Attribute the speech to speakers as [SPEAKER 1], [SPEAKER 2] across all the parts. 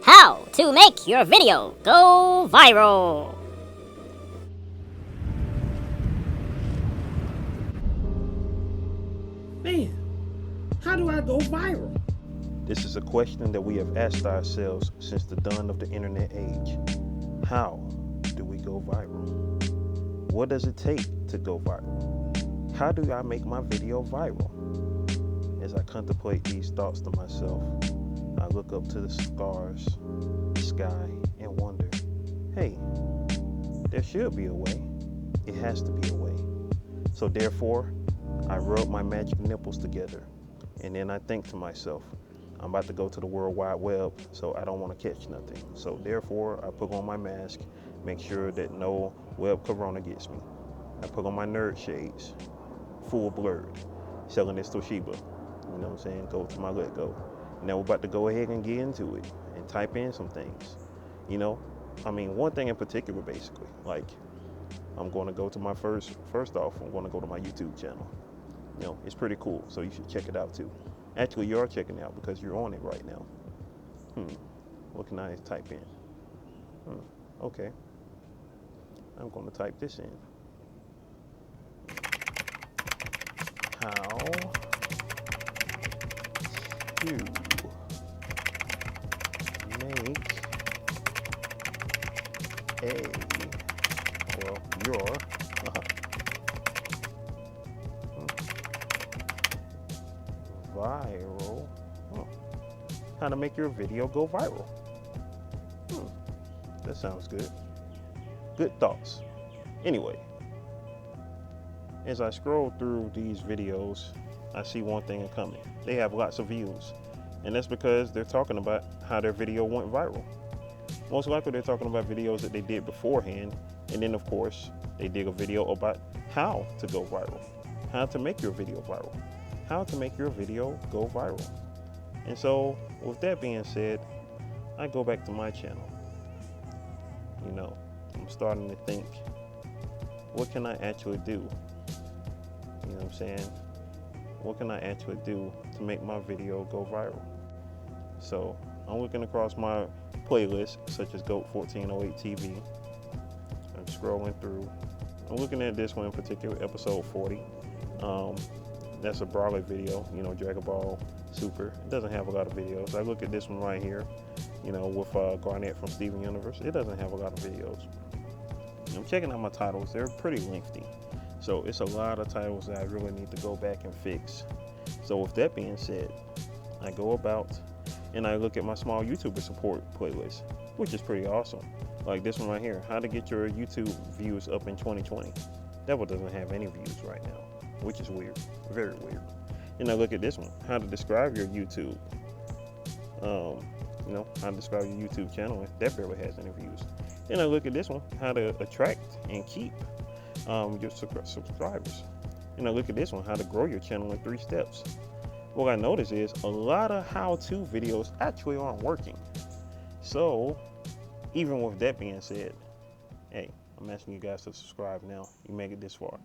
[SPEAKER 1] How to make your video go viral.
[SPEAKER 2] Man, how do I go viral?
[SPEAKER 3] This is a question that we have asked ourselves since the dawn of the internet age. How do we go viral? What does it take to go viral? How do I make my video viral? As I contemplate these thoughts to myself, I look up to the stars, the sky, and wonder, hey, there should be a way. It has to be a way. So therefore, I rub my magic nipples together, and then I think to myself, I'm about to go to the World Wide Web, so I don't want to catch nothing. So therefore, I put on my mask, make sure that no web corona gets me. I put on my nerd shades, full blurred, selling this Toshiba. You know what I'm saying? Go to my let go. Now we're about to go ahead and get into it and type in some things. You know, I mean, one thing in particular, basically, like I'm going to go to my first off, I'm going to go to my YouTube channel. You know, it's pretty cool, so you should check it out too. Actually, you are checking it out because you're on it right now. What can I type in? Okay. I'm going to type this in. How to make your viral. How to make your video go viral. That sounds good. Good thoughts. Anyway, as I scroll through these videos, I see one thing in common. They have lots of views. And that's because they're talking about how their video went viral. Most likely they're talking about videos that they did beforehand. And then of course, they did a video about how to go viral. How to make your video viral. How to make your video go viral. And so, with that being said, I go back to my channel. You know, I'm starting to think, what can I actually do? You know what I'm saying? What can I actually do to make my video go viral? So, I'm looking across my playlists, such as GOAT 1408 TV. I'm scrolling through. I'm looking at this one in particular, episode 40. That's a Brawler video, you know, Dragon Ball Super. It doesn't have a lot of videos. I look at this one right here, you know, with Garnett from Steven Universe. It doesn't have a lot of videos. I'm checking out my titles. They're pretty lengthy. So it's a lot of titles that I really need to go back and fix. So with that being said, I go about and I look at my small YouTuber support playlist, which is pretty awesome. Like this one right here, how to get your YouTube views up in 2020. That one doesn't have any views right now, which is weird, very weird. And I look at this one, how to describe your YouTube. You know, how to describe your YouTube channel. That barely has any views. Then I look at this one, how to attract and keep your subscribers. And I look at this one, how to grow your channel in 3 steps. What I notice is a lot of how-to videos actually aren't working. So, even with that being said, hey, I'm asking you guys to subscribe now. You make it this far.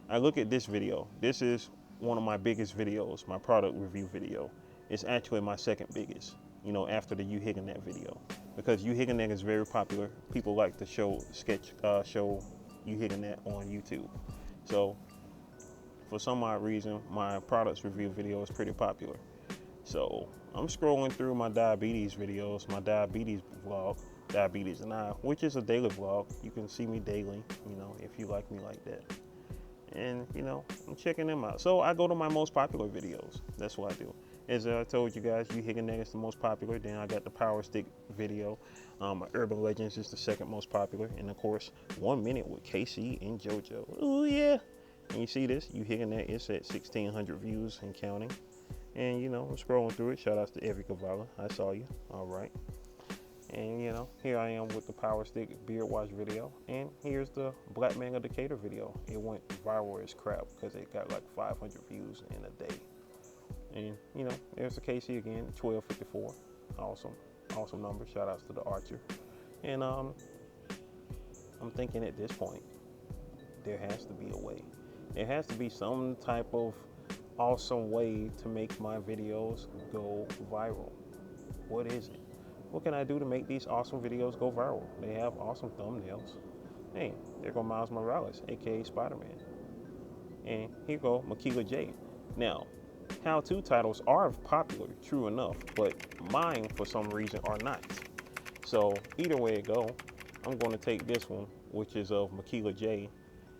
[SPEAKER 3] I look at this video. This is one of my biggest videos, my product review video. It's actually my second biggest, you know, after the You Higgin' That video. Because You Higgin' That is very popular. People like to show You Higgin' That on YouTube. So, for some odd reason, my products review video is pretty popular. So, I'm scrolling through my diabetes videos, my diabetes vlog, Diabetes and I, which is a daily vlog. You can see me daily, you know, if you like me like that. And, you know, I'm checking them out. So I go to my most popular videos. That's what I do. As I told you guys, You Higgin' That is the most popular. Then I got the Power Stick video. Urban Legends is the second most popular. And of course, 1 Minute with KC and JoJo. Oh yeah. And you see this, You Higgin' That is at 1,600 views and counting. And, you know, I'm scrolling through it. Shout out to Evie Cavallo. I saw you. All right. And, you know, here I am with the Power Stick Beard Wash video. And here's the Black Manga Decatur video. It went viral as crap because it got like 500 views in a day. And, you know, there's the KC again, 1254. Awesome number. Shout outs to the Archer. And I'm thinking at this point, there has to be a way. There has to be some type of awesome way to make my videos go viral. What is it? what can I do to make these awesome videos go viral? They have awesome thumbnails. Hey, there go Miles Morales, aka Spider-Man. And here go Makila J. Now, how-to titles are popular, true enough, but mine for some reason are not. So either way it go, I'm going to take this one, which is of Makila J,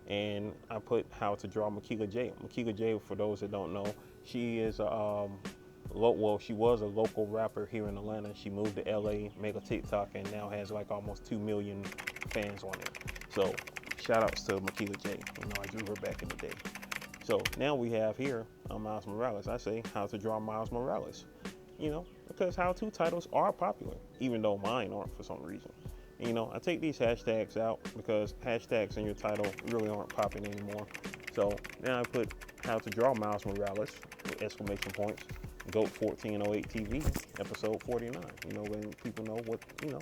[SPEAKER 3] and I put how to draw Makila J. Makila J, for those that don't know, she is she was a local rapper here in Atlanta. She moved to LA, made a TikTok, and now has like almost 2 million fans on it. So shout outs to Makila J. You know, I drew her back in the day. So now we have here Miles Morales. I say how to draw Miles Morales. You know, because how-to titles are popular, even though mine aren't for some reason. And, you know, I take these hashtags out because hashtags in your title really aren't popping anymore. So now I put how to draw Miles Morales with exclamation points. GOAT 1408 TV, episode 49. You know, when people know what, you know.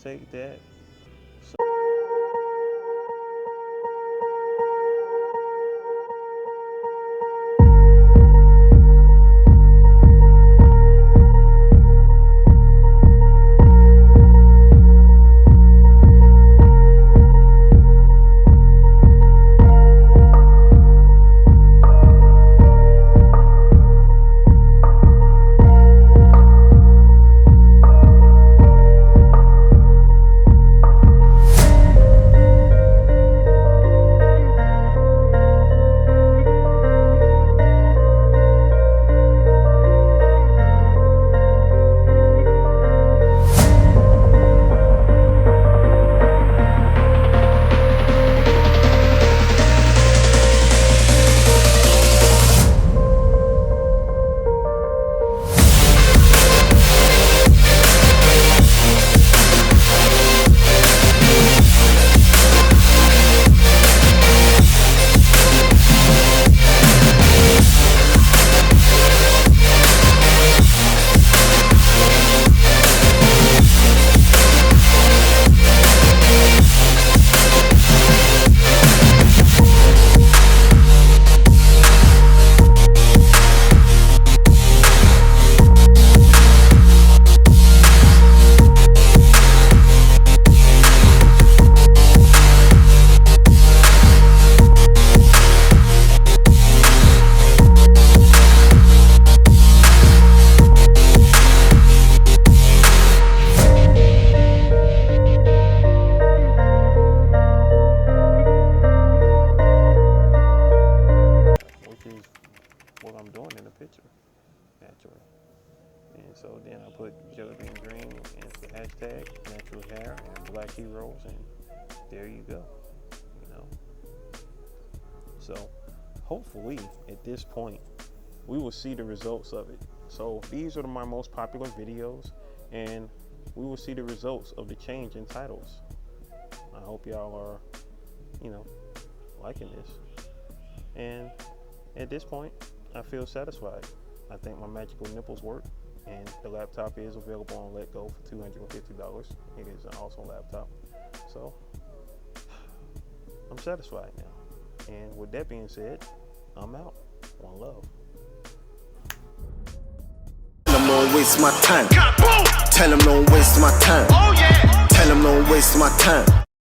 [SPEAKER 3] Take that. So then I put Jelly Bean Green into the hashtag, natural hair, and black heroes, and there you go, you know. So hopefully at this point, we will see the results of it. So these are my most popular videos, and we will see the results of the change in titles. I hope y'all are, liking this. And at this point, I feel satisfied. I think my magical nipples work, and the laptop is available on Let Go for $250. It is an awesome laptop. So I'm satisfied now. And with that being said, I'm out. One love.
[SPEAKER 4] Tell them don't waste my time. Tell them don't waste my time. Tell them don't waste my time.